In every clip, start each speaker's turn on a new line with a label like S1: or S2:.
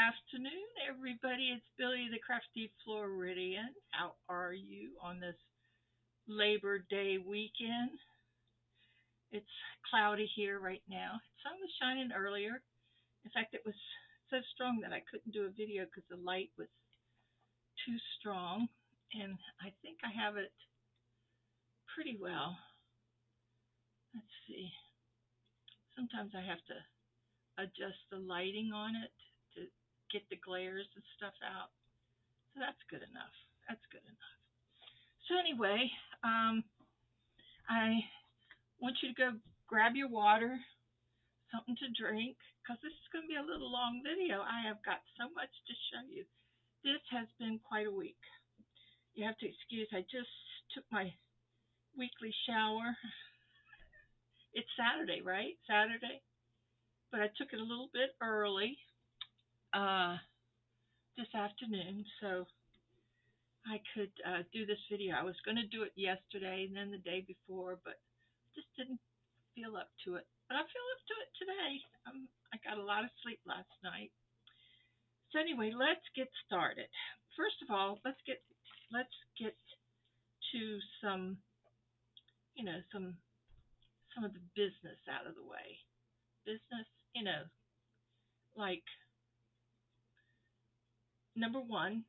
S1: afternoon, everybody. It's Billy the Crafty Floridian. How are you on this Labor Day weekend? It's cloudy here right now. The sun was shining earlier. In fact, it was so strong that I couldn't do a video because the light was too strong. And I think I have it pretty well. Let's see. Sometimes I have to adjust the lighting on it to get the glares and stuff out. So that's good enough. That's good enough. So anyway, I want you to go grab your water, something to drink, because this is going to be a little long video. I have got so much to show you. This has been quite a week. You have to excuse, I just took my weekly shower. It's Saturday, right? Saturday. But I took it a little bit early uh, this afternoon so I could do this video. I was going to do it yesterday and then the day before, but just didn't feel up to it. But I feel up to it today. I got a lot of sleep last night. So anyway, let's get started. First of all, let's get to some of the business out of the way. Business, like number one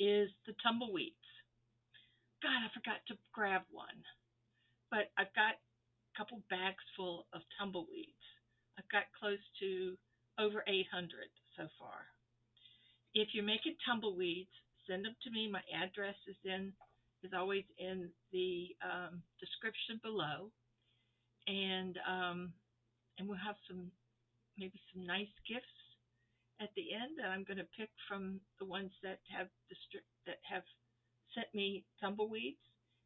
S1: is the tumbleweeds. God, I forgot to grab one, but I've got a couple bags full of tumbleweeds. I've got close to over 800 so far. If you're making tumbleweeds, send them to me. My address is always in the description below, and we'll have maybe some nice gifts at the end that I'm going to pick from the ones that have sent me tumbleweeds.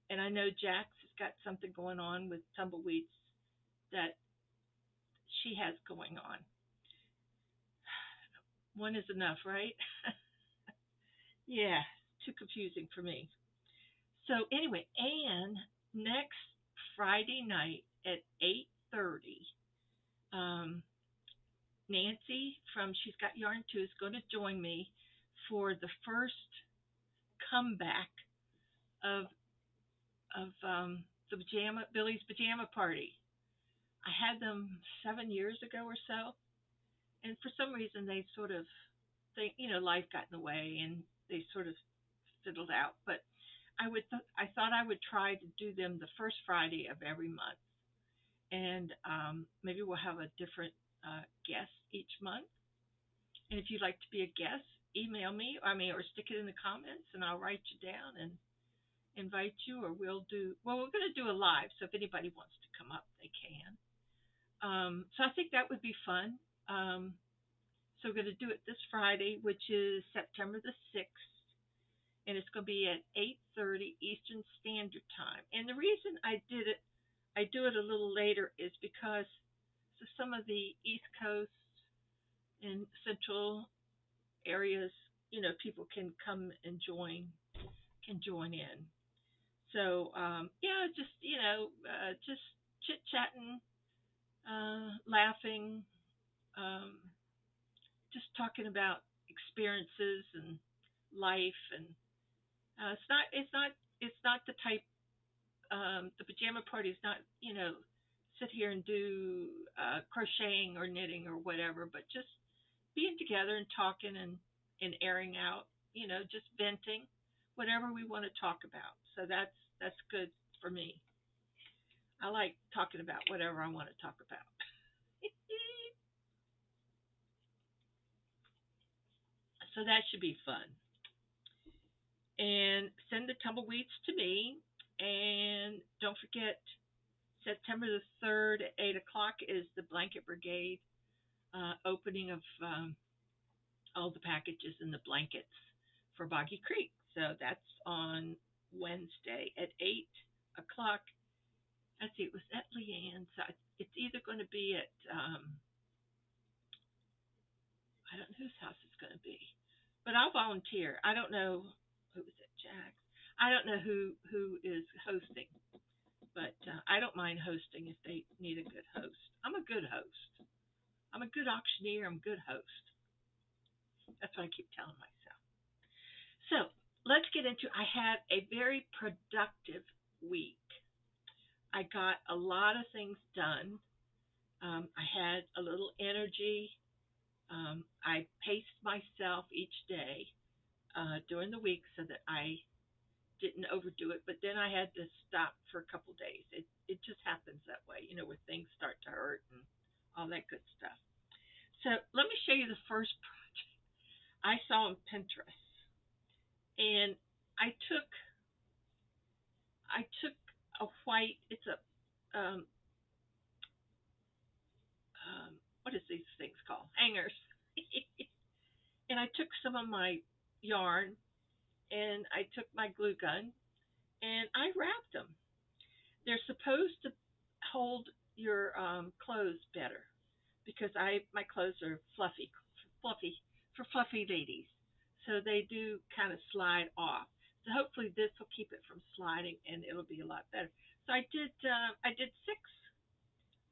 S1: And I know Jax has got something going on with tumbleweeds that she has going on. One is enough, right? Yeah, too confusing for me. So anyway, and next Friday night at 8:30, um, Nancy from She's Got Yarn Too is going to join me for the first comeback of the Billy's pajama party. I had them 7 years ago or so, and for some reason life got in the way and they sort of fiddled out. But I thought I would try to do them the first Friday of every month, and maybe we'll have a different guest each month. And if you'd like to be a guest, email me, or stick it in the comments, and I'll write you down and invite you. Or we're going to do a live, so if anybody wants to come up, they can. So I think that would be fun. So we're going to do it this Friday, which is September the 6th, and it's going to be at 8:30 Eastern Standard Time. And the reason I do it a little later, is because some of the East Coast and Central areas, people can come and join in. So yeah, just chit chatting, laughing, um, just talking about experiences and life, and it's not the type. The pajama party is not, sit here and do crocheting or knitting or whatever, but just being together and talking and airing out, just venting whatever we want to talk about. So that's good for me. I like talking about whatever I want to talk about. So that should be fun. And send the tumbleweeds to me. And don't forget, September the 3rd at 8 o'clock is the Blanket Brigade opening of all the packages and the blankets for Boggy Creek. So that's on Wednesday at 8 o'clock. Let's see, it was at Leanne's. It's either going to be at, I don't know whose house it's going to be, but I'll volunteer. I don't know who was it, Jack. I don't know who is hosting, but I don't mind hosting if they need a good host. I'm a good host. I'm a good auctioneer. I'm a good host. That's what I keep telling myself. So let's get into. I had a very productive week. I got a lot of things done. I had a little energy. I paced myself each day during the week so that I didn't overdo it. But then I had to stop for a couple days. It just happens that way, where things start to hurt and all that good stuff. So let me show you the first project I saw on Pinterest, and I took I took a white. It's a um, what is these things called? Hangers. And I took some of my yarn and I took my glue gun and I wrapped them. They're supposed to hold your clothes better because my clothes are fluffy for fluffy ladies, so they do kind of slide off. So hopefully this will keep it from sliding and it'll be a lot better. So I did six.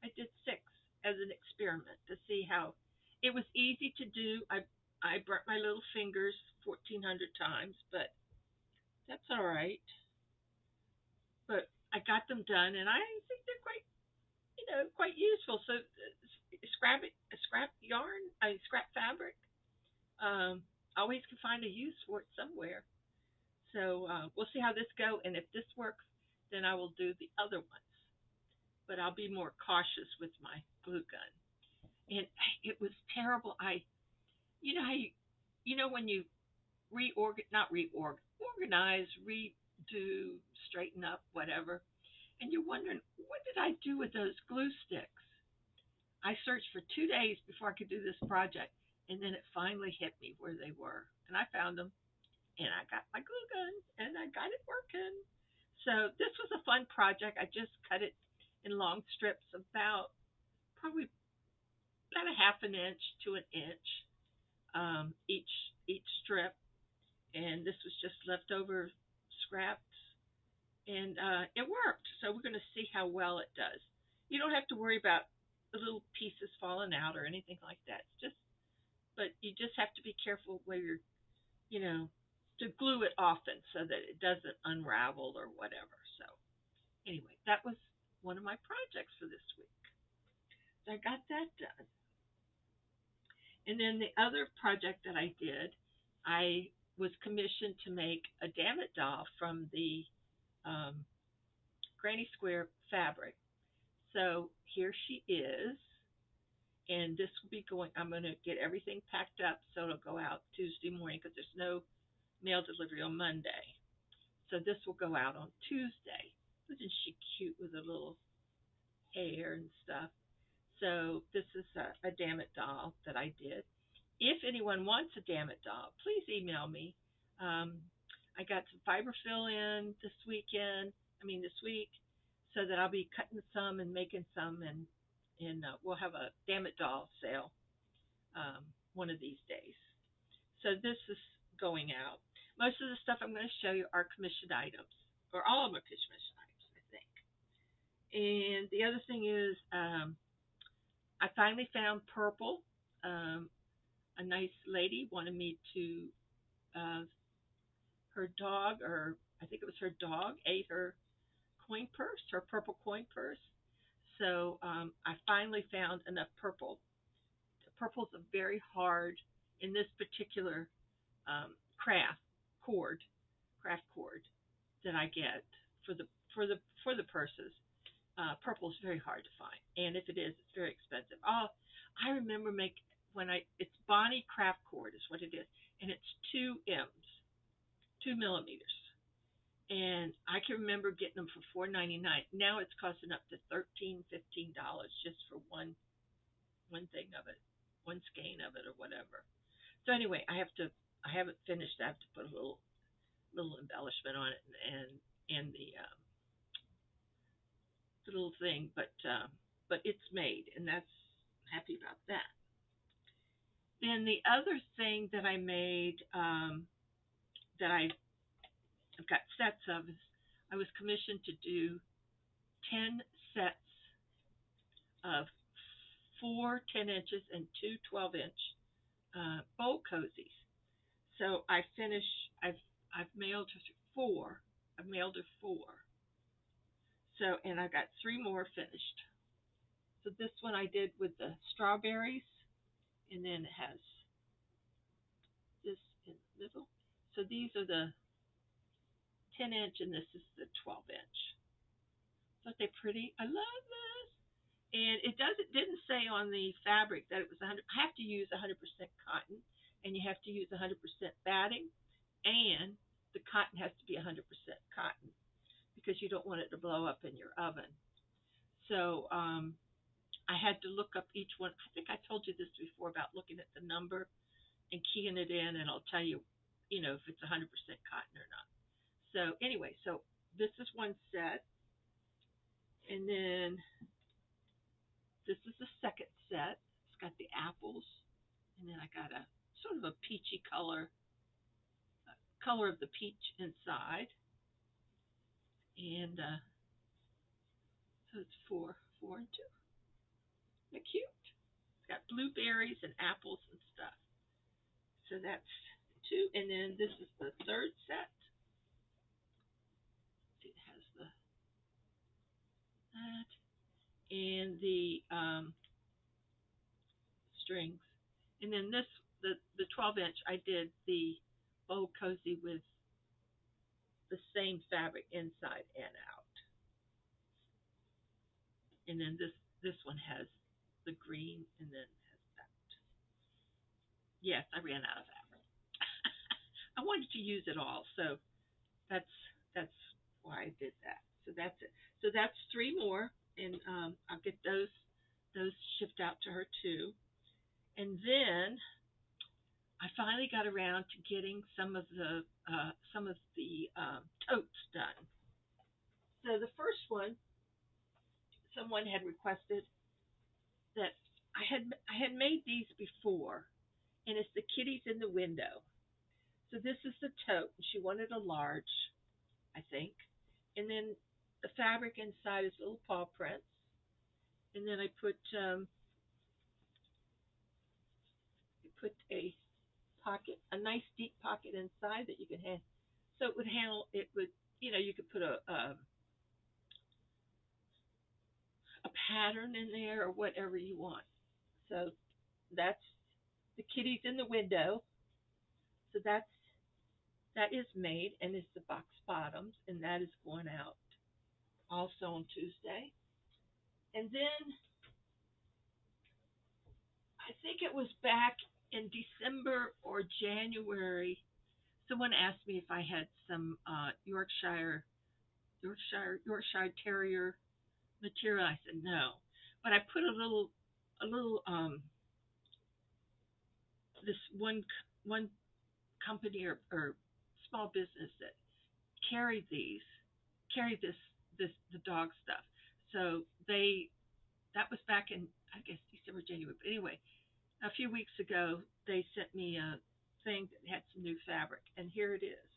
S1: I did six as an experiment to see how it was easy to do. I burnt my little fingers 1,400 times, but that's all right. But I got them done, and I think they're quite useful. So scrap yarn, scrap fabric. Always can find a use for it somewhere. So we'll see how this go, and if this works, then I will do the other ones. But I'll be more cautious with my glue gun. And it was terrible. You know how when you not organize, redo, straighten up, whatever, and you're wondering what did I do with those glue sticks? I searched for 2 days before I could do this project, and then it finally hit me where they were, and I found them, and I got my glue gun, and I got it working. So this was a fun project. I just cut it in long strips, probably about a half an inch to an inch each strip, and this was just leftover scraps, and it worked. So we're going to see how well it does. You don't have to worry about the little pieces falling out or anything like that. But you just have to be careful where you know, to glue it often so that it doesn't unravel or whatever. So anyway, that was one of my projects for this week. So I got that done. And then the other project that I did, I was commissioned to make a Dammit doll from the um, Granny Square fabric. So here she is, and this will be going. I'm going to get everything packed up so it'll go out Tuesday morning because there's no mail delivery on Monday. So this will go out on Tuesday. Isn't she cute with her little hair and stuff? So this is a Dammit doll that I did. If anyone wants a Dammit doll, please email me. Um, I got some fiber fill in this week, so that I'll be cutting some and making some, and we'll have a Dammit doll sale one of these days. So this is going out. Most of the stuff I'm going to show you are commissioned items, or all of my commissioned items, I think. And the other thing is, I finally found purple. Um, a nice lady wanted me to, uh, her dog, or I think it was her dog, ate her coin purse, her purple coin purse. So I finally found enough purple. The purple's a very hard, in this particular craft cord, craft cord that I get for the purses. Purple is very hard to find, and if it is, it's very expensive. Oh, I remember it's Bonnie craft cord is what it is, and it's 2 M's, 2 millimeters, and I can remember getting them for $4.99. Now it's costing up to $13, $15 just for one thing of it, one skein of it or whatever. So anyway, I haven't finished. I have to put a little embellishment on it and the little thing, but it's made, and that's I'm happy about that. Then the other thing that I made that I've got sets of is I was commissioned to do 10 sets of four 10 inches and two 12-inch bowl cozies. So I finished. I've mailed her four. I've mailed her four. So and I got three more finished. So this one I did with the strawberries, and then it has this in the middle. So these are the 10-inch, and this is the 12-inch. Aren't they pretty? I love this. And didn't say on the fabric that it was 100. I have to use 100% cotton, and you have to use 100% batting, and the cotton has to be 100% cotton because you don't want it to blow up in your oven. So I had to look up each one. I think I told you this before about looking at the number and keying it in, and I'll tell you, if it's 100% cotton or not. So anyway, so this is one set, and then this is the second set. It's got the apples, and then I got a sort of a peachy color of the peach inside, and so it's four and two. They're cute. It's got blueberries and apples and stuff. So that's two, and then this is the third set. It has that and the strings, and then the 12-inch. I did the bow cozy with the same fabric inside and out, and then this one has the green, and then has that. Yes, I ran out of fabric. I wanted to use it all, so that's that's why I did that. So that's it. So that's three more, and I'll get those shipped out to her too. And then I finally got around to getting some of the totes done. So the first one, someone had requested that I had made these before, and it's the kitties in the window. So this is the tote, and she wanted a large, I think. And then the fabric inside is little paw prints. And then I put a nice deep pocket inside that you can have, so it would handle it would you could put a pattern in there or whatever you want. So that's the kitties in the window. So that is made, and it's the box bottoms, and that is going out also on Tuesday. And then I think it was back in December or January. Someone asked me if I had some Yorkshire Terrier material. I said no, but I put a little this one company or small business that carried these carried this the dog stuff. So that was back in, I guess, December, January. But anyway, a few weeks ago they sent me a thing that had some new fabric, and here it is.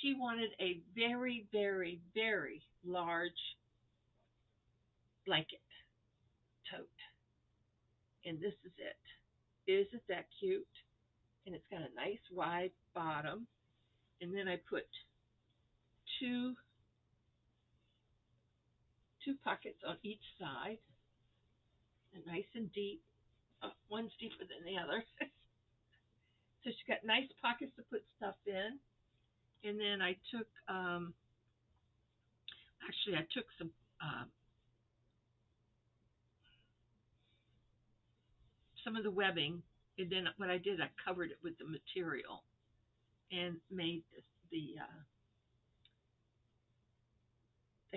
S1: She wanted a very, very, very large blanket tote, and this is it. Isn't that cute? And it's got a nice wide bottom, and then I put two two pockets on each side, and nice and deep. One's deeper than the other. So she got nice pockets to put stuff in. And then I took um, some of the webbing, and then what I did, I covered it with the material and made the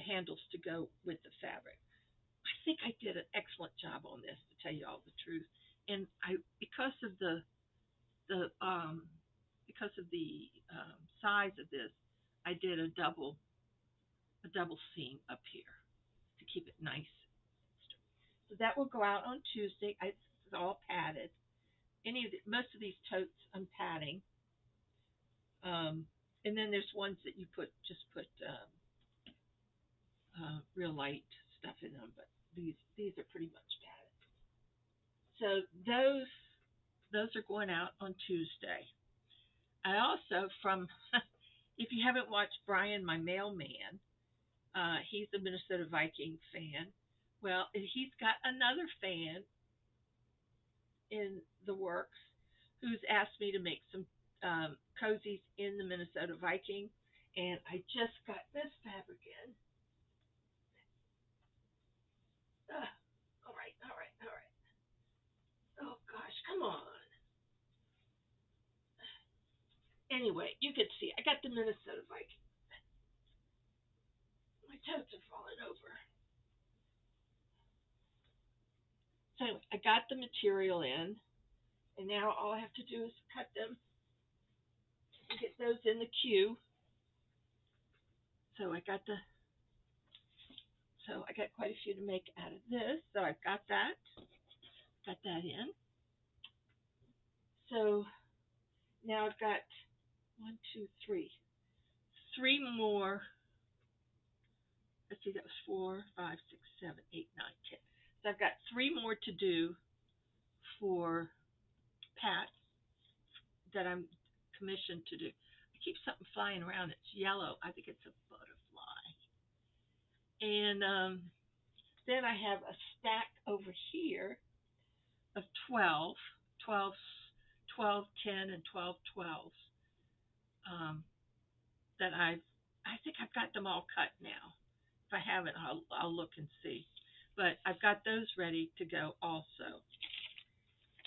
S1: handles to go with the fabric. I think I did an excellent job on this, to tell you all the truth. And I the because of the size of this, I did a double seam up here to keep it nice. So that will go out on Tuesday. It's all padded. Most of these totes I'm padding. And then there's ones that you just put real light stuff in them, but these are pretty much padded. So those are going out on Tuesday. I also from if you haven't watched Brian, my mailman, he's a Minnesota Viking fan. Well, he's got another fan in the works who's asked me to make some cozies in the Minnesota Viking, and I just got this fabric in. All right, all right, all right. Oh gosh, come on. Anyway, you can see I got the Minnesota Viking. My totes are falling over. So anyway, I got the material in, and now all I have to do is cut them and get those in the queue. So I got quite a few to make out of this. So I've got that in. So now I've got one, two, three more. Let's see, that was 4, 5, 6, 7, 8, 9, 10. So I've got three more to do for Pat that I'm commissioned to do. I keep something flying around. It's yellow. I think it's a butterfly. And then I have a stack over here of 12, 12, 12, 10, and 12, 12 um, that I think I've got them all cut now. If I haven't, I'll look and see. But I've got those ready to go also.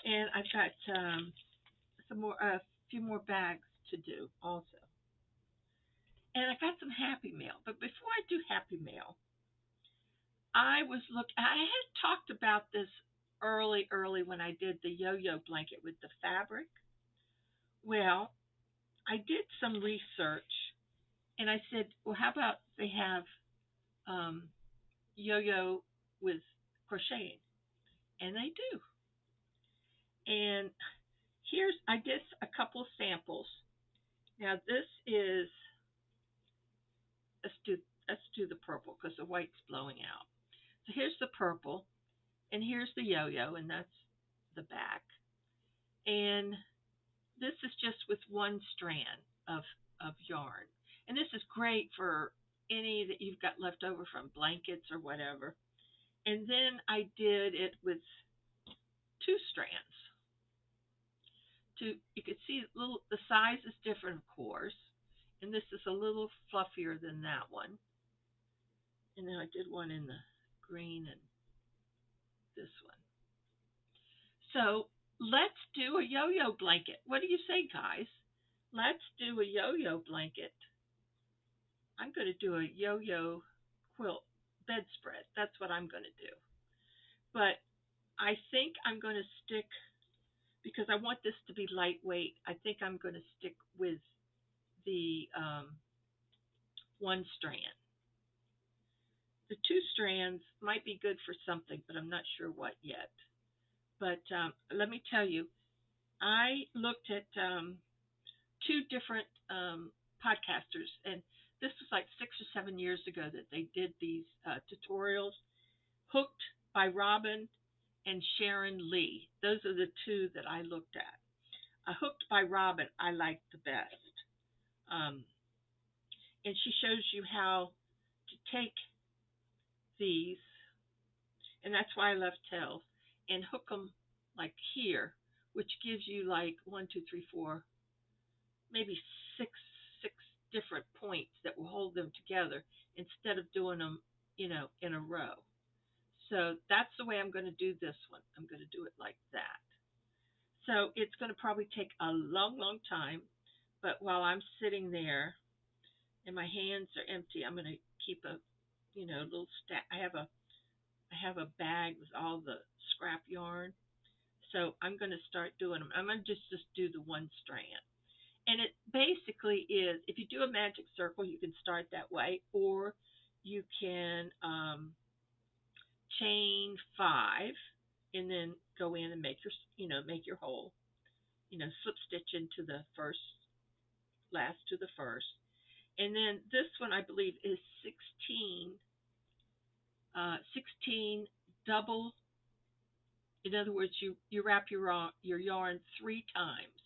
S1: And I've got a few more bags to do also. And I got some Happy Mail. But before I do Happy Mail, I had talked about this early when I did the yo-yo blanket with the fabric. Well, I did some research and I said, well, how about they have um, yo-yo with crocheting? And they do. And I did a couple samples. Now this is, let's do, let's do the purple because the white's blowing out. So here's the purple and here's the yo-yo and that's the back. And this is just with one strand of yarn. And this is great for any that you've got left over from blankets or whatever. And then I did it with two strands. You could see the size is different, of course. And this is a little fluffier than that one. And then I did one in the green and this one. So let's do a yo-yo blanket. What do you say, guys? Let's do a yo-yo blanket. I'm going to do a yo-yo quilt bedspread. That's what I'm going to do. But I think I'm going to stick, because I want this to be lightweight, I think I'm going to stick with the one strand. The two strands might be good for something, but I'm not sure what yet. But let me tell you, I looked at two different podcasters, and this was like 6 or 7 years ago that they did these tutorials. Hooked by Robin and Sharon Lee. Those are the two that I looked at. Hooked by Robin, I liked the best. Um, and she shows you how to take these, and that's why I love tails, and hook them like here, which gives you like 1, 2, 3, 4, maybe six different points that will hold them together instead of doing them, in a row. So that's the way I'm going to do this one. I'm going to do it like that. So it's going to probably take a long time, but while I'm sitting there and my hands are empty, I'm going to keep a, little stack. I have a bag with all the scrap yarn. So I'm going to start doing them. I'm going to just do the one strand. And it basically is, if you do a magic circle, you can start that way, or you can chain 5 and then go in and make your hole, slip stitch into the first, last to the first. And then this one, I believe, is 16 double In other words, you wrap your yarn 3 times.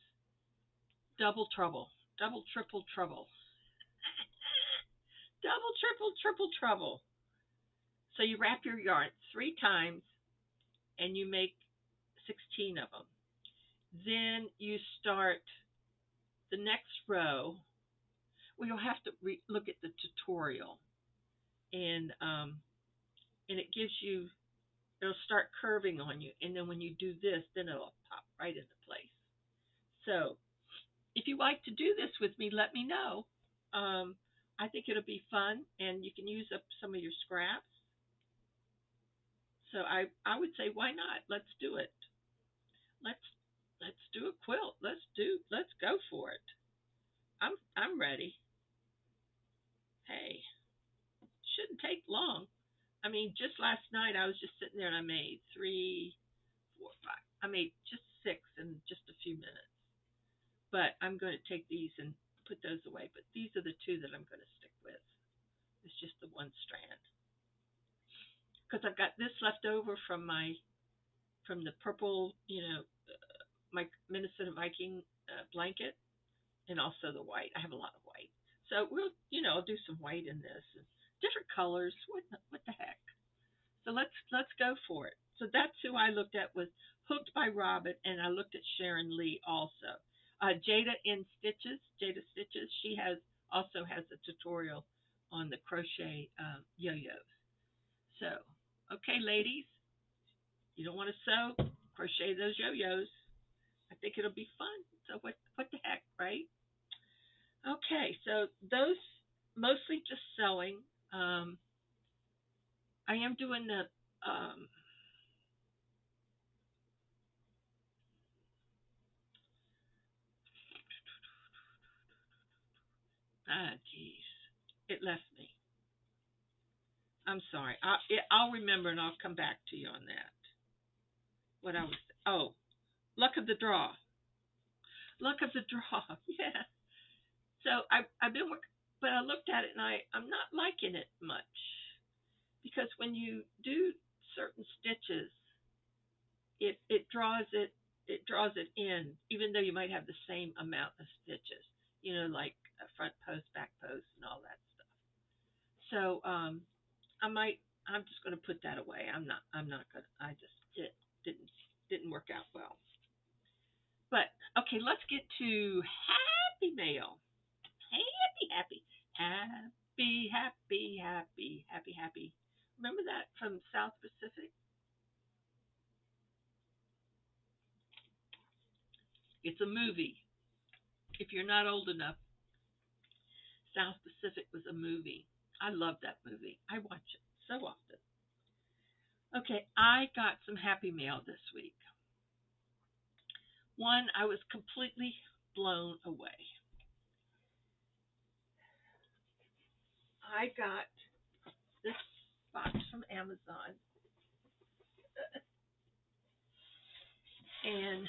S1: Double trouble. Double, triple trouble. Double, triple, triple trouble. So you wrap your yarn 3 times and you make 16 of them. Then you start the next row. Well, you'll have to look at the tutorial, and it gives you. It'll start curving on you, and then when you do this, then it'll pop right into place. So if you like to do this with me, let me know. I think it'll be fun, and you can use up some of your scraps. So I would say, why not? Let's do it. Let's let's do a quilt. Let's go for it. I'm ready. Hey, shouldn't take long. I mean, just last night I was just sitting there and I made three, four, five. I made just 6 in just a few minutes. But I'm going to take these and put those away. But these are the 2 that I'm going to stick with. It's just the one strand because I've got this left over from the purple, my Minnesota Viking blanket, and also the white. I have a lot of white, so I'll do some white in this and different colors. What the heck? So let's go for it. So that's who I looked at was Hooked by Robin, and I looked at Sharon Lee also. Jada Stitches. She also has a tutorial on the crochet yo-yos. So, okay, ladies, you don't want to sew, crochet those yo-yos. I think it'll be fun. So what the heck, right? Okay, so those mostly just sewing. I am doing the geez, it left me. I'm sorry. I'll remember and I'll come back to you on that. What I was luck of the draw. Luck of the draw. Yeah. So I've been working, but I looked at it and I'm not liking it much because when you do certain stitches, it draws it in, even though you might have the same amount of stitches. Like a front post, back post, and all that stuff. So I'm just going to put that away. I'm not going to. It didn't didn't work out well. But okay, let's get to happy mail. Happy, happy, happy, happy, happy, happy. Remember that from South Pacific? It's a movie. If you're not old enough, South Pacific was a movie. I love that movie. I watch it so often. Okay, I got some happy mail this week. One, I was completely blown away. I got this box from Amazon, and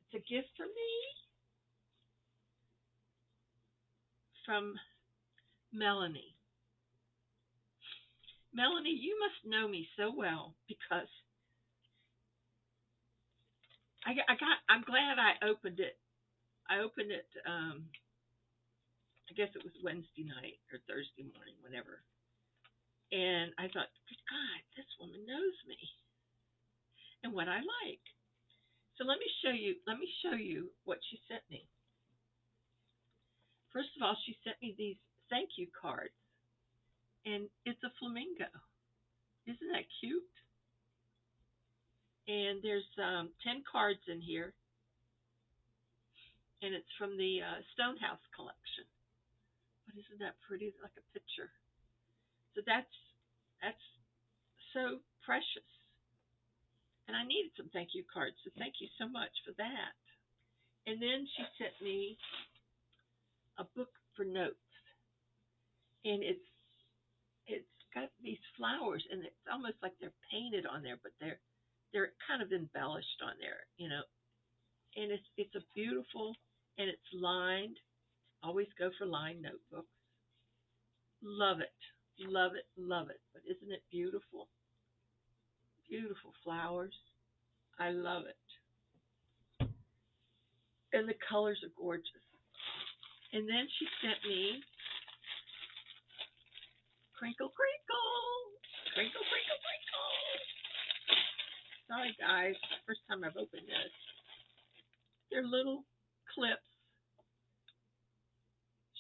S1: it's a gift for me from Melanie. Melanie, you must know me so well because I'm glad I opened it. I opened it. I guess it was Wednesday night or Thursday morning, whenever. And I thought, good God, this woman knows me and what I like. So let me show you. Let me show you what she sent me. First of all, she sent me these thank you cards, and it's a flamingo. Isn't that cute? And there's 10 cards in here, and it's from the Stonehouse collection. But isn't that pretty? Like a picture. So that's so precious. And I needed some thank you cards, so thank you so much for that. And then she sent me a book for notes, and it's got these flowers, and it's almost like they're painted on there, but they're kind of embellished on there. And it's a beautiful, and it's lined. Always go for lined notebooks. Love it, love it, love it. But isn't it beautiful? Beautiful flowers. I love it. And the colors are gorgeous. And then she sent me Crinkle Crinkle. Crinkle Crinkle Crinkle. Sorry guys, first time I've opened this. They're little clips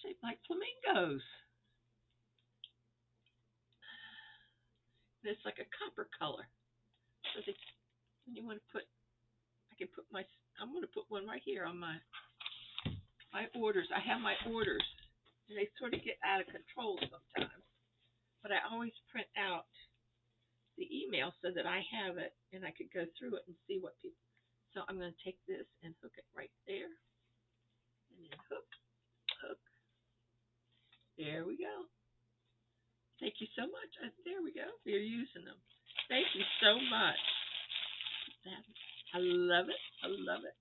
S1: shaped like flamingos. And it's like a copper color. So they, when you want to put, I can put my, I'm going to put one right here on my orders. I have my orders, and they sort of get out of control sometimes. But I always print out the email so that I have it and I could go through it and see what people. So I'm going to take this and hook it right there, and then hook, hook. There we go. Thank you so much. There we go. We're using them. Thank you so much. I love it. I love it.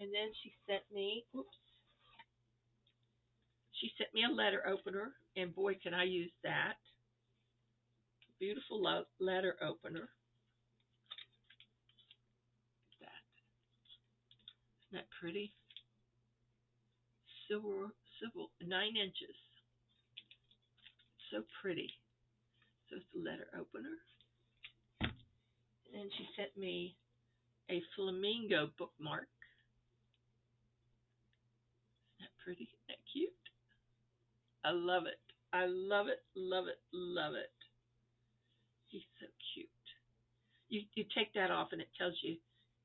S1: And then she sent me, oops, she sent me a letter opener, and boy, can I use that. Beautiful letter opener. Look at that. Isn't that pretty? Silver, 9 inches. So pretty. So it's a letter opener. And then she sent me a flamingo bookmark. Isn't that pretty? Isn't that cute? I love it. I love it, love it, love it. He's so cute. You take that off and it tells you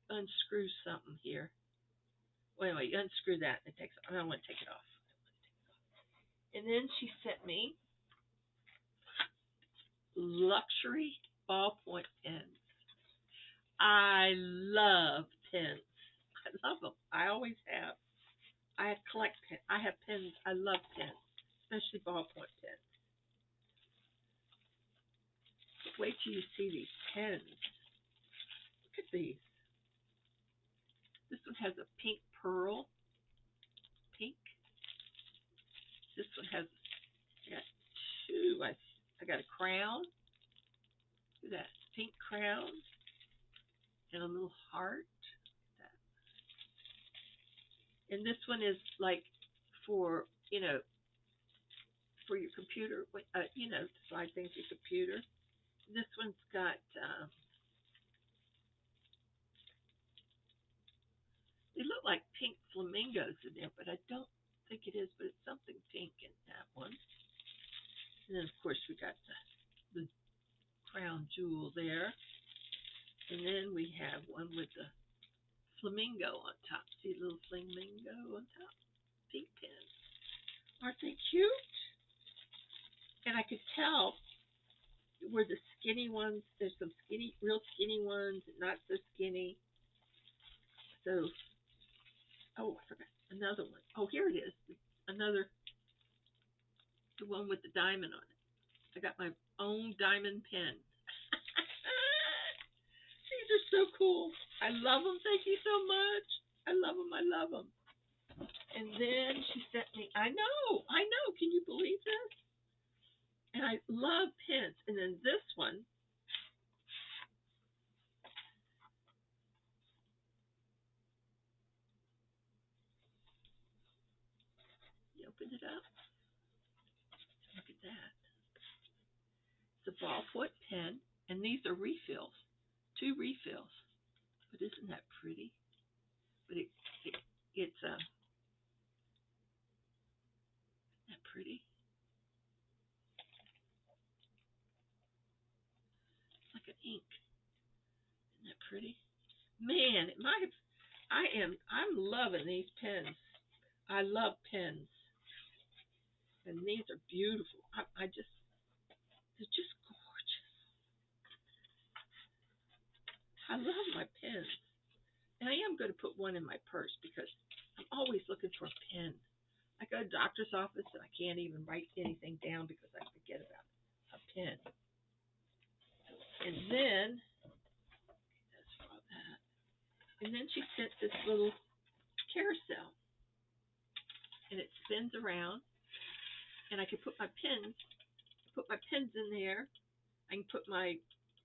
S1: unscrew something here. Well, anyway, you unscrew that and it takes. I don't want to take it off. And then she sent me luxury ballpoint pens. I love pens. I love them. I always have. I collect pens. I have pens. I love pens, especially ballpoint pens. But wait till you see these pens. Look at these. This one has a pink pearl. Pink. This one has. I got two. I got a crown. Look at that pink crown and a little heart. And this one is like for for your computer, to slide things to your computer. This one's got they look like pink flamingos in there, but I don't think it is. But it's something pink in that one. And then of course we got the crown jewel there, and then we have one with the flamingo on top. See a little flamingo on top? Pink pins. Aren't they cute? And I could tell where the skinny ones, there's some skinny, real skinny ones, and not so skinny. So, oh, I forgot another one. Oh, here it is. Another, the one with the diamond on it. I got my own diamond pen. These are so cool. I love them. Thank you so much. I love them. I love them. And then she sent me, I know. Can you believe this? And I love pens. And then this one, you open it up. Look at that. It's a ballpoint pen, and these are refills. 2 refills. But isn't that pretty? But it's isn't that pretty? It's like an ink. Isn't that pretty? Man, I'm loving these pens. I love pens. And these are beautiful. They're just gorgeous. I love my pens. And I am going to put one in my purse because I'm always looking for a pen. I go to the doctor's office and I can't even write anything down because I forget about a pen. And then that's all that. And then she sent this little carousel, and it spins around, and I can put my pens in there. I can put my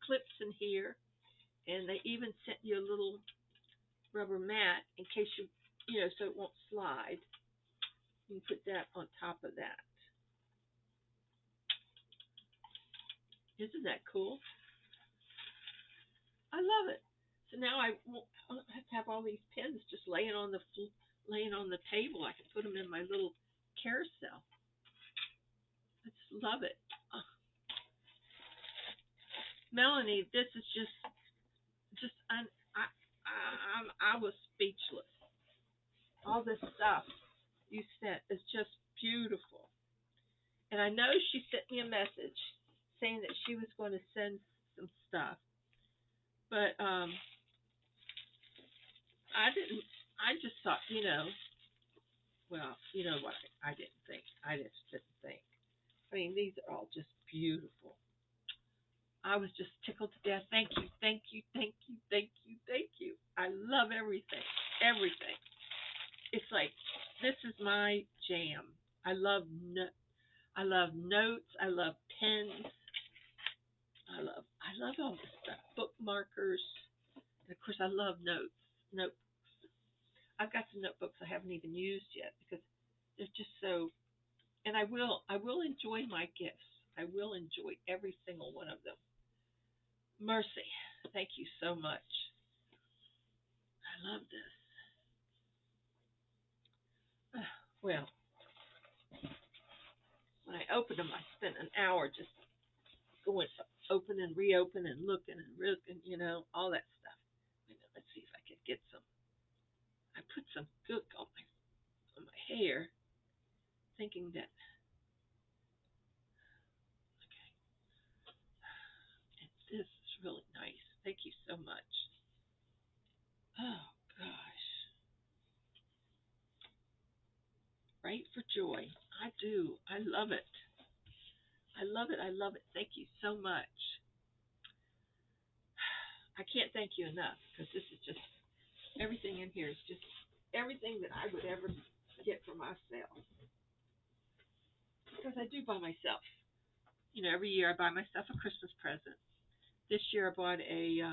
S1: clips in here. And they even sent you a little rubber mat in case so it won't slide. You can put that on top of that. Isn't that cool? I love it. So now I won't have to have all these pins just laying on the table. I can put them in my little carousel. I just love it. Oh, Melanie, this is just I was speechless. All this stuff you sent is just beautiful. And I know she sent me a message saying that she was going to send some stuff, but I didn't. I just thought, well, you know what? I didn't think. I just didn't think. I mean, these are all just beautiful. I was just tickled to death. Thank you, thank you, thank you, thank you, thank you. I love everything, everything. It's like this is my jam. I love I love notes. I love pens. I love all this stuff. Bookmarkers. And of course, I love notes. Note. I've got some notebooks I haven't even used yet because they're just so. And I will enjoy my gifts. I will enjoy every single one of them. Mercy, thank you so much. I love this. Well, when I opened them, I spent an hour just going open and reopen and looking, all that stuff. Let's see if I can get some. I put some gook on my hair, thinking that okay, and this is really nice. Thank you so much. Oh gosh, right for joy. I do. I love it. I love it. I love it. Thank you so much. I can't thank you enough because this is just everything in here is just everything that I would ever get for myself. Because I do by myself. Every year I buy myself a Christmas present. This year I bought a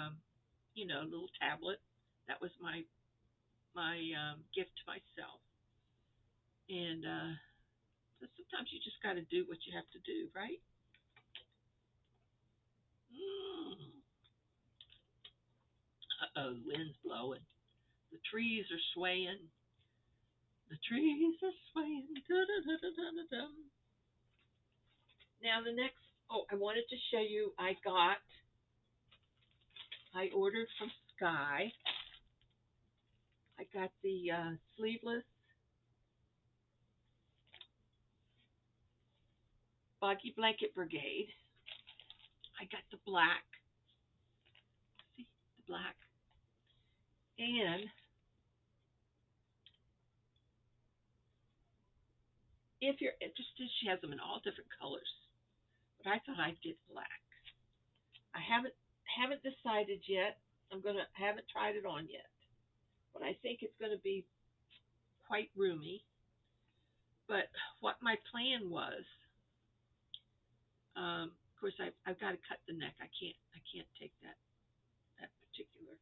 S1: little tablet. That was my gift to myself. And so sometimes you just got to do what you have to do, right? Mm. Uh-oh, the wind's blowing. The trees are swaying. The trees are swaying. Da-da-da-da-da-da. Now the next, I wanted to show you. I ordered from Sky. I got the sleeveless Boggy Blanket Brigade. I got the black. See the black, and if you're interested, she has them in all different colors. But I thought I'd get black. I haven't decided yet. Haven't tried it on yet, but I think it's gonna be quite roomy. But what my plan was, of course, I've got to cut the neck. I can't take that particular.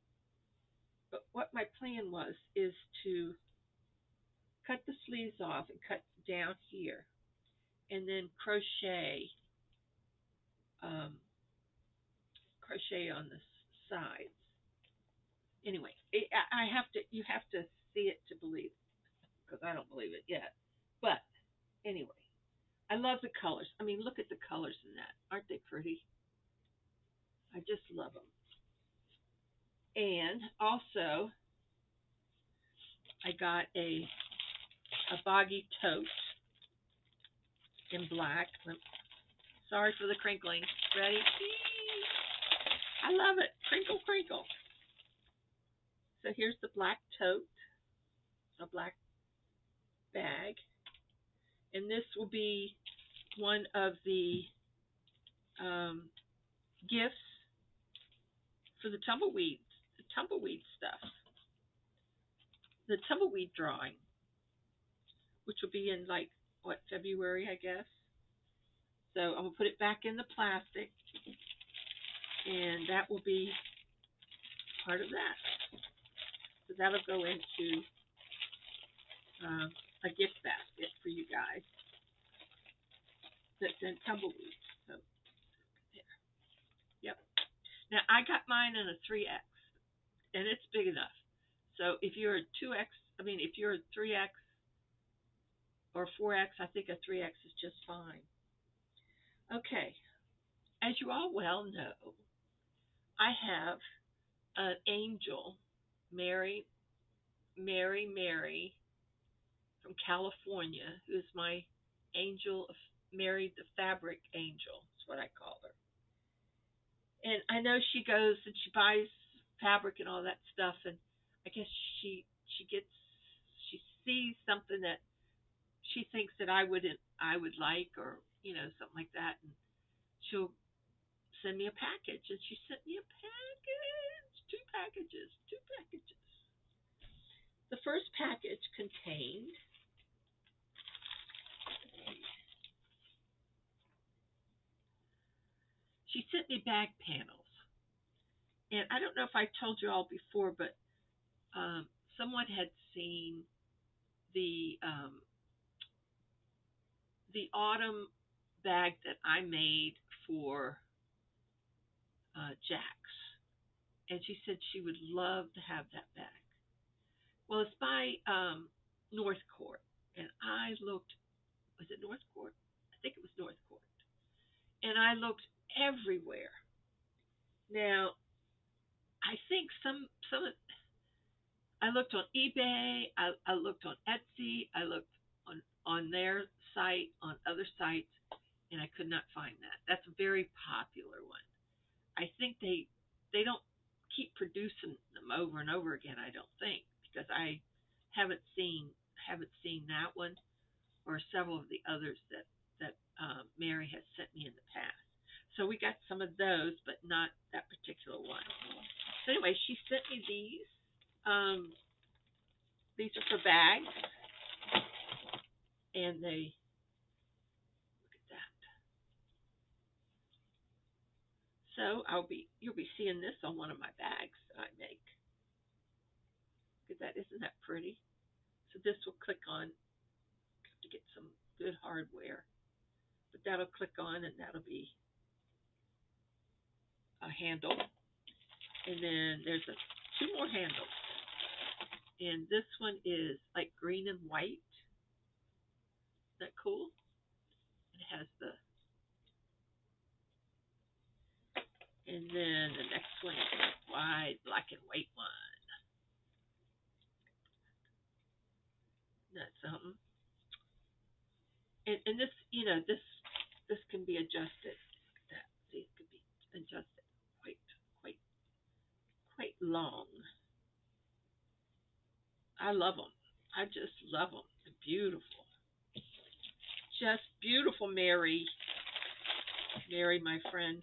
S1: But what my plan was is to cut the sleeves off and cut down here, and then um, crochet on the sides. Anyway, I have to. You have to see it to believe it, because I don't believe it yet. But anyway, I love the colors. I mean, look at the colors in that. Aren't they pretty? I just love them. And also, I got a boggy tote in black. Sorry for the crinkling. Ready? I love it. Crinkle, crinkle. So here's the black tote, a black bag. And this will be one of the gifts for the tumbleweed stuff, the tumbleweed drawing, which will be in like February, I guess. So I'm gonna put it back in the plastic, and that will be part of that. So that'll go into um, a gift basket for you guys that's in Tumbleweed. So there. Yep. Now I got mine in a 3X, and it's big enough. So if you're a 2X, I mean if you're a 3X or 4X, I think a 3X is just fine. Okay. As you all well know, I have an angel, Mary, Mary from California, who is my angel, Mary the fabric angel, is what I call her. And I know she goes and she buys fabric and all that stuff, and I guess she gets she sees something that she thinks that I would like, or something like that, and she'll send me a package, and she sent me a package, two packages. The first package contained, she sent me bag panels, and I don't know if I told you all before, but someone had seen the the autumn bag that I made for Jax, and she said she would love to have that bag. Well, it's by North Court, and I looked. Was it North Court? I think it was North Court, and I looked everywhere. Now, I think some of I looked on eBay, I looked on Etsy, I looked on their site, on other sites, and I could not find that. That's a very popular one. I think they don't keep producing them over and over again. I don't think, because I haven't seen haven't seen that one or several of the others that Mary has sent me in the past. So we got some of those, but not that particular one. So anyway, she sent me these. Um, these are for bags, and they look at that. So you'll be seeing this on one of my bags that I make. Look at that, isn't that pretty? So this will click on. Have to get some good hardware, but that'll click on, and that'll be a handle. And then there's two more handles, and this one is like green and white. Isn't that cool? It has the, and then the next one is a wide black and white one. That's something. And this, this can be adjusted. Look at that. See, it could be adjusted quite, quite, quite long. I love them. I just love them. They're beautiful. Just beautiful, Mary. Mary, my friend.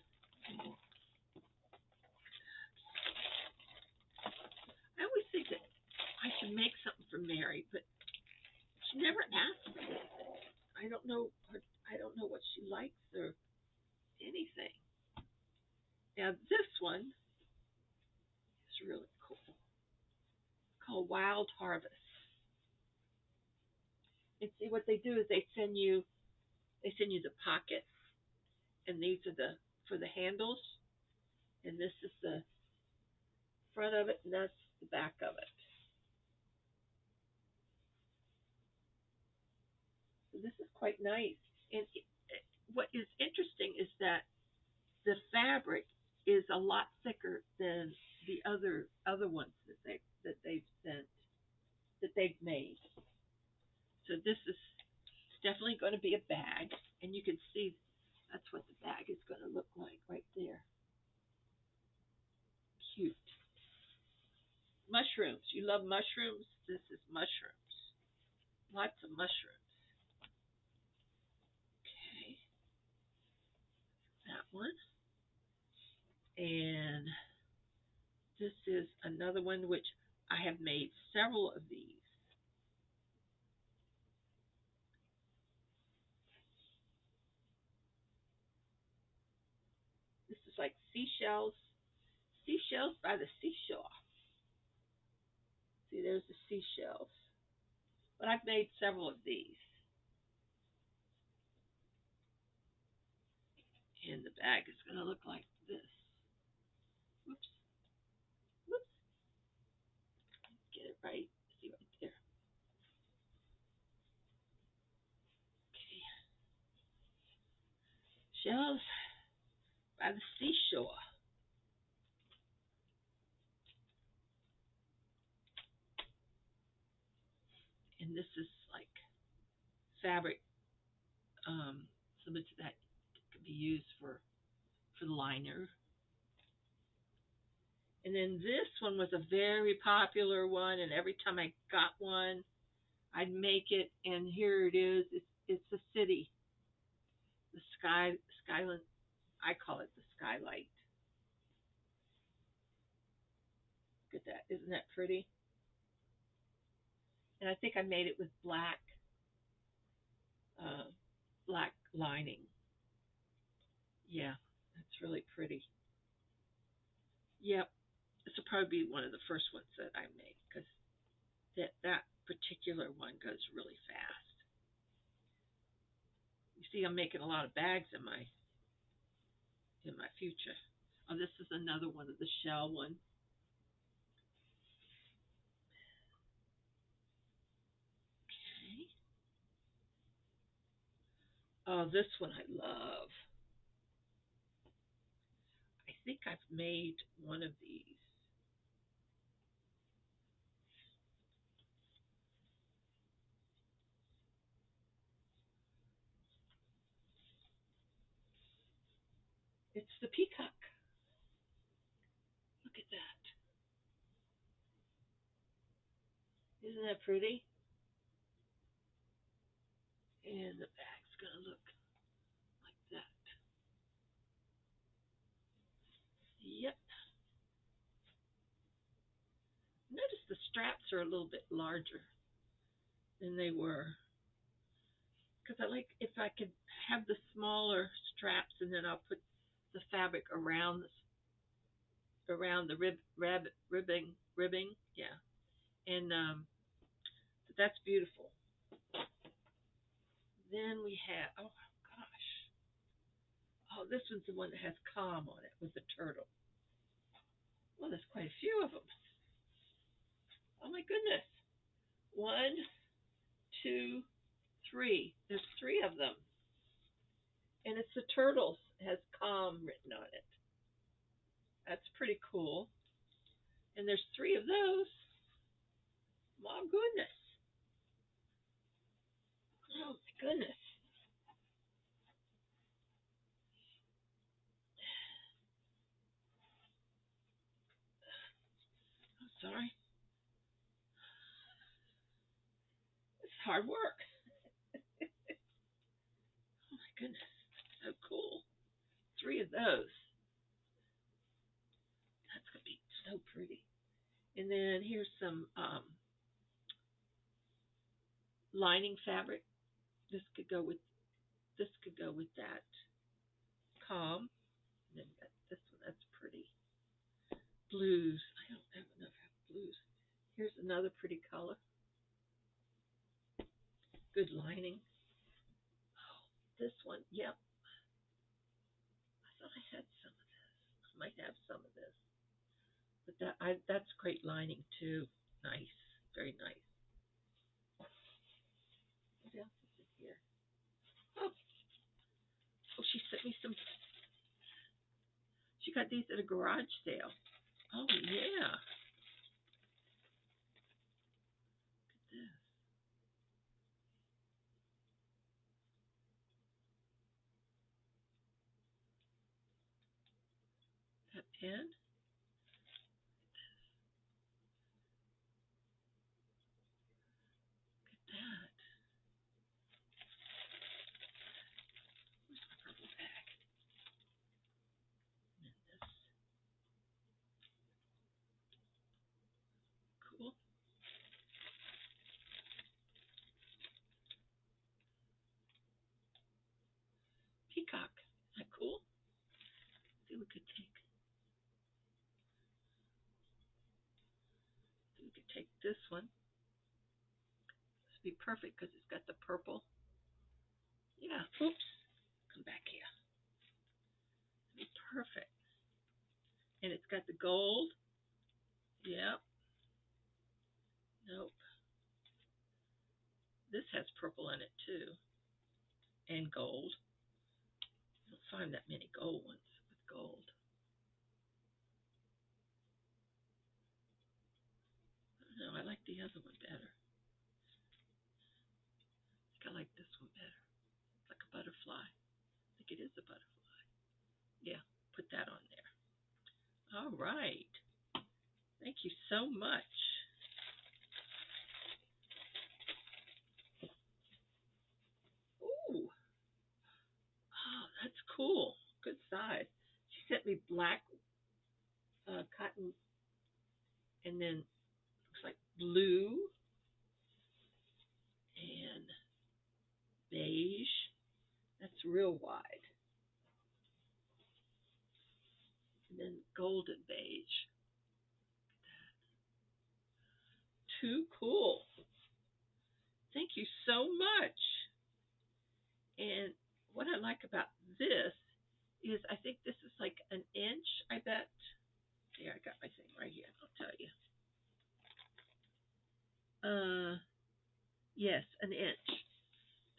S1: I always think that I should make something for Mary, but she never asks me anything. I don't know. I don't know what she likes or anything. Now this one is really cool. It's called Wild Harvest. And see what they do is they send you the pocket, and these are the for the handles, and this is the front of it, and that's the back of it. So this is quite nice. And what is interesting is that the fabric is a lot thicker than the other ones that they've sent that they've made. So this is definitely going to be a bag, and you can see that's what the bag is going to look like right there. Cute. Mushrooms. You love mushrooms? This is mushrooms. Lots of mushrooms. Okay. That one. And this is another one which I have made several of these. This is like seashells by the seashore. there's the seashells. But I've made several of these. And the bag is going to look like this. Whoops. Whoops. Get it right. See right there. Okay. Shells by the seashore. And this is like fabric, so much that could be used for the liner. And then this one was a very popular one, and every time I got one, I'd make it. And here it is. It's a city, the skyline. I call it the skylight. Look at that. Isn't that pretty? And I think I made it with uh, black lining. Yeah, that's really pretty. Yep, this will probably be one of the first ones that I make because that particular one goes really fast. You see, I'm making a lot of bags in my future. Oh, this is another one of the shell one. Okay. Oh, this one I love. I think I've made one of these. It's the peacock. Look at that. Isn't that pretty? And the bag's gonna look like that. Yep. Notice the straps are a little bit larger than they were. Because I like if I could have the smaller straps and then I'll put the fabric around the ribbing, yeah, and that's beautiful. Then we have gosh, oh this one's the one that has calm on it with the turtle. Well, there's quite a few of them. Oh my goodness, one, two, three. There's three of them, and it's the turtles has calm written on it. That's pretty cool. And there's three of those. My goodness. Oh my goodness. I'm sorry. It's hard work. Oh my goodness. So cool. Three of those. That's gonna be so pretty. And then here's some lining fabric. This could go with that calm. And then got this one. That's pretty. Blues. I don't have enough blues. Here's another pretty color. Good lining. Oh, this one. Yep. I thought I had some of this. I might have some of this. But that's great lining too. Nice. Very nice. What else is in here? Oh, oh, she sent me some. She got these at a garage sale. Oh yeah. Look at this. That pen. Look at that. Where's my purple bag? And then this. Cool. Peacock. Is that cool? Let's see, we could take. Do could take this one. This would be perfect because it's got the purple. Yeah, oops. Come back here. It'd be perfect. And it's got the gold. Yep. Nope. This has purple in it too. And gold. You don't find that many gold ones with gold. No, I like the other one better. I think I like this one better. It's like a butterfly. I think it is a butterfly. Yeah, put that on there. All right. Thank you so much. Ooh. Oh, that's cool. Good size. She sent me black cotton and then looks like blue and beige. That's real wide. And then golden beige. Too cool. Thank you so much. And what I like about this is I think this is like an inch, I bet. Here, I got my thing right here. I'll tell you. Yes, an inch.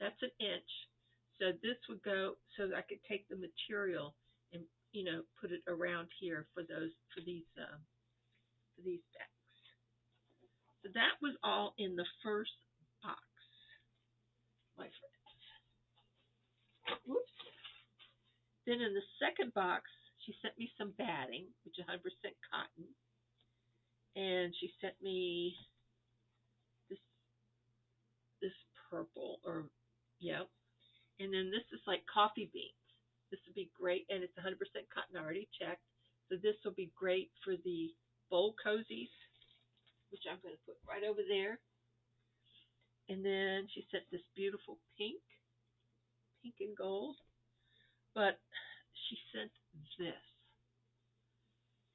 S1: That's an inch. So this would go so that I could take the material and put it around here for these backs. So that was all in the first box, my friends. Whoops. Then in the second box, she sent me some batting, which is 100% cotton, and she sent me this this purple or yeah, and then this is like coffee beans. This would be great, and it's 100% cotton. I already checked, so this will be great for the bowl cozies, which I'm going to put right over there. And then she sent this beautiful pink and gold, but she sent this.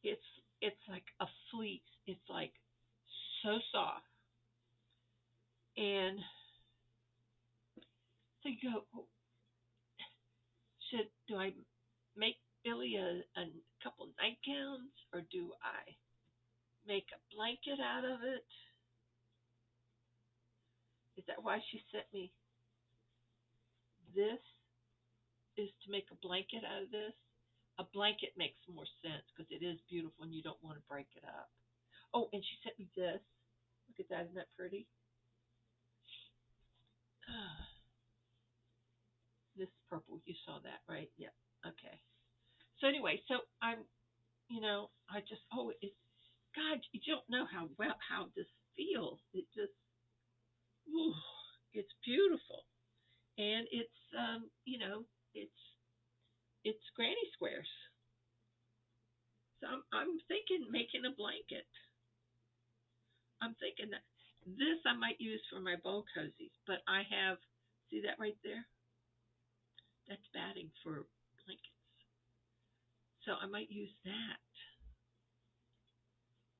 S1: It's it's like a fleece. It's like so soft. And so you go, do I make Billy a couple nightgowns or do I make a blanket out of it? Is that why she sent me this? Is to make a blanket out of this? A blanket makes more sense because it is beautiful and you don't want to break it up. Oh, and she sent me this. Look at that. Isn't that pretty? This purple. You saw that, right? Yep. Okay. So anyway, so I just, God, you don't know how this feels. It just, ooh, it's beautiful. And it's granny squares. So I'm thinking making a blanket. I'm thinking that this I might use for my bowl cozies, but I have, see that right there? That's batting for blankets. So I might use that.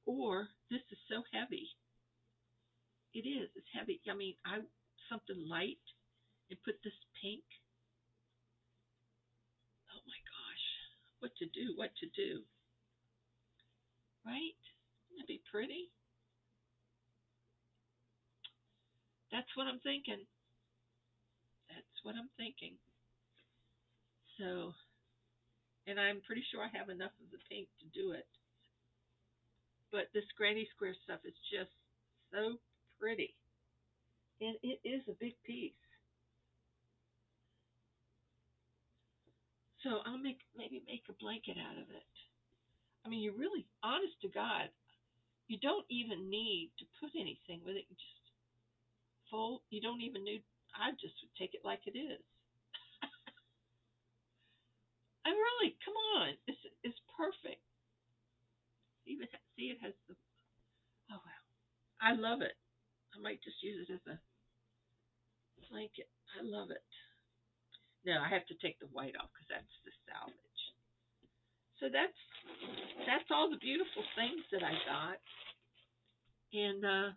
S1: Or this is so heavy. It is. It's heavy. I mean, I something light and put this pink. Oh my gosh. What to do? What to do? Right? Wouldn't that be pretty? That's what I'm thinking. That's what I'm thinking. So, and I'm pretty sure I have enough of the pink to do it. But this granny square stuff is just so pretty. And it is a big piece. So I'll maybe make a blanket out of it. I mean, you really, honest to God, you don't even need to put anything with it. You just fold. You don't even need. I just would take it like it is. I really, come on, it's perfect. Even see, it has the. Oh wow, I love it. I might just use it as a blanket. I love it. No, I have to take the white off because that's the salvage. So that's all the beautiful things that I got. And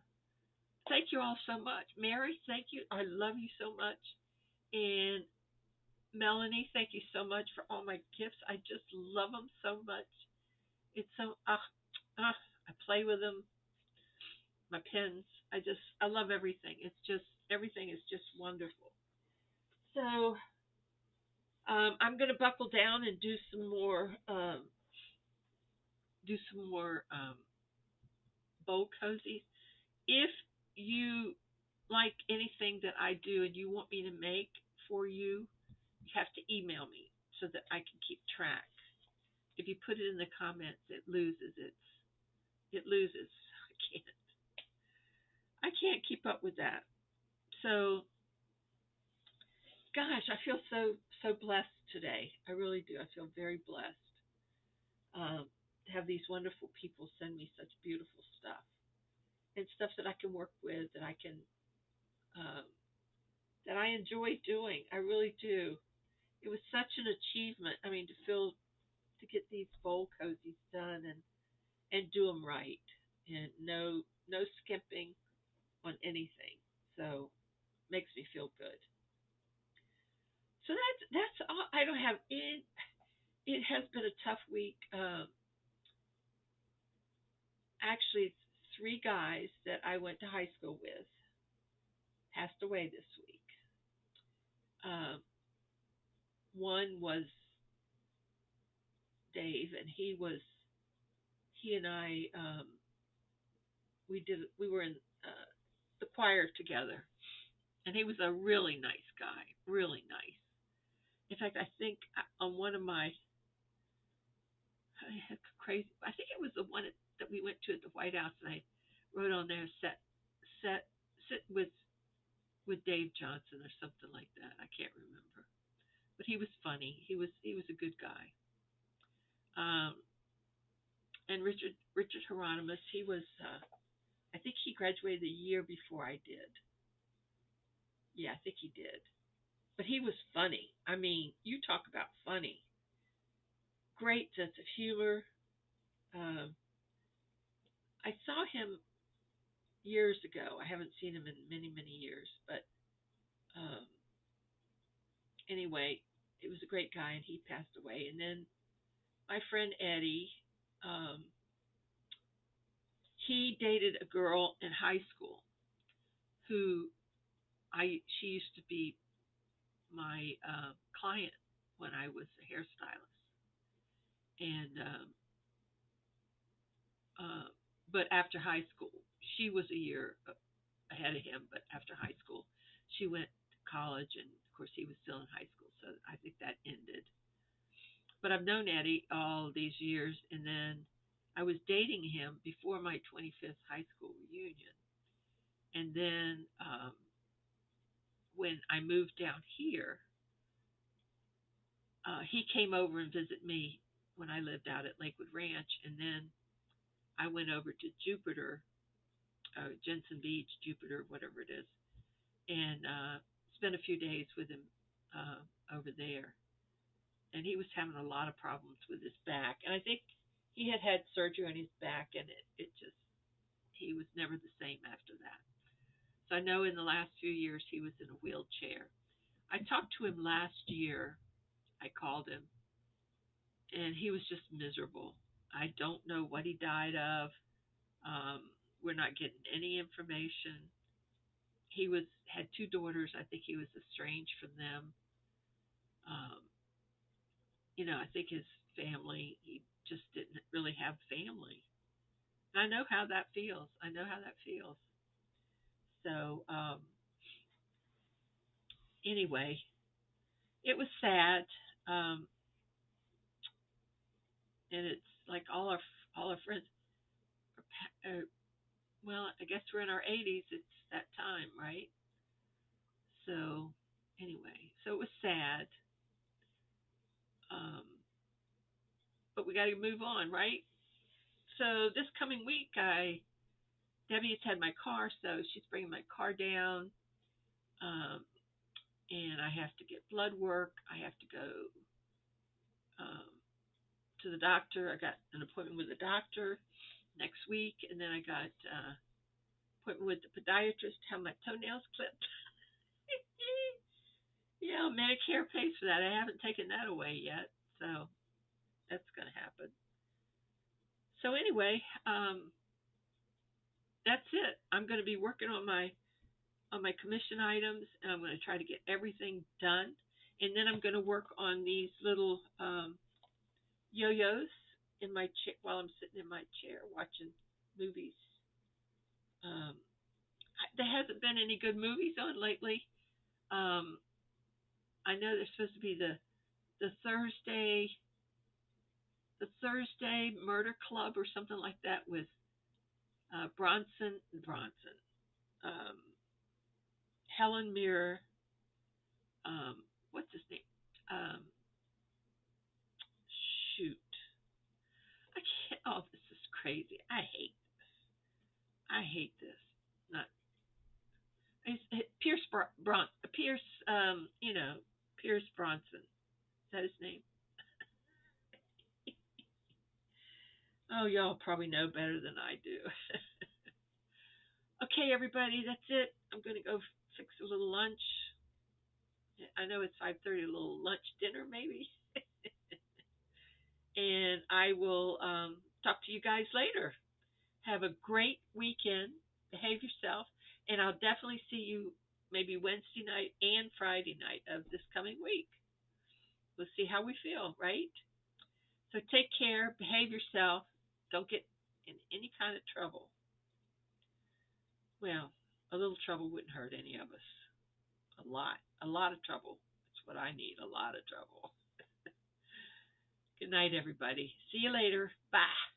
S1: thank you all so much. Mary, thank you. I love you so much. And Melanie, thank you so much for all my gifts. I just love them so much. It's so I play with them, my pens. I love everything. It's just everything is just wonderful. So I'm gonna buckle down and do some more bowl cozies. If you like anything that I do and you want me to make for you, you have to email me so that I can keep track. If you put it in the comments, it loses. I can't keep up with that. So gosh, I feel so blessed today. I really do. I feel very blessed to have these wonderful people send me such beautiful stuff and stuff that I can work with, um, that I enjoy doing. I really do. It was such an achievement. I mean, to get these bowl cozies done and do them right, and no skimping on anything. So makes me feel good. So that's all. I don't have it. It has been a tough week. Actually, three guys that I went to high school with passed away this week. Um, one was Dave, and he and I we were in the choir together, and he was a really nice guy, really nice. In fact, I think on one of my crazy, I think it was the one that we went to at the White House, and I wrote on there set sit with Dave Johnson or something like that. I can't remember, but he was funny. He was a good guy. Um, and Richard Hieronymus, he was I think he graduated a year before I did. Yeah, I think he did. But he was funny. I mean, you talk about funny. Great sense of humor. Um, I saw him years ago. I haven't seen him in many years, but um, anyway, it was a great guy, and he passed away. And then my friend Eddie, um, he dated a girl in high school who I she used to be my client when I was a hairstylist, and uh, but after high school, she was a year ahead of him. But after high school, she went to college, and of course, he was still in high school, so I think that ended. But I've known Eddie all these years, and then I was dating him before my 25th high school reunion, and then when I moved down here, he came over and visited me when I lived out at Lakewood Ranch, and then I went over to Jupiter, Jensen Beach, Jupiter, whatever it is, and spent a few days with him over there. And he was having a lot of problems with his back, and I think he had had surgery on his back, and it just he was never the same after that. So I know in the last few years he was in a wheelchair. I talked to him last year. I called him, and he was just miserable. I don't know what he died of. Um, we're not getting any information. He was had two daughters. I think he was estranged from them. Um, I think his family. He just didn't really have family. And I know how that feels. I know how that feels. So anyway, it was sad, um, and it's like all our friends are, well, I guess we're in our 80s. It's that time, right? So anyway, so it was sad, um, but we got to move on, right? So this coming week, Debbie's had my car, so she's bringing my car down, um, and I have to get blood work. I have to go um, to the doctor. I got an appointment with the doctor next week, and then I got appointment with the podiatrist to have my toenails clipped. Yeah, Medicare pays for that. I haven't taken that away yet, so that's going to happen. So anyway, that's it. I'm going to be working on my commission items, and I'm going to try to get everything done. And then I'm going to work on these little yo-yos in my chair while I'm sitting in my chair watching movies. Um, there hasn't been any good movies on lately. Um, I know there's supposed to be the Thursday the Thursday Murder Club or something like that with Bronson, um, Helen Mirren, what's his name? Um, shoot, I can't. Oh, this is crazy. I hate this. Not Pierce Pierce. Pierce Bronson. Is that his name? Oh, y'all probably know better than I do. Okay, everybody, that's it. I'm gonna go fix a little lunch. I know it's 5:30, a little lunch dinner maybe, and I will talk to you guys later. Have a great weekend. Behave yourself, and I'll definitely see you maybe Wednesday night and Friday night of this coming week. We'll see how we feel, right? So take care, behave yourself, don't get in any kind of trouble. Well, a little trouble wouldn't hurt any of us. A lot of trouble. That's what I need, a lot of trouble. Good night, everybody. See you later. Bye.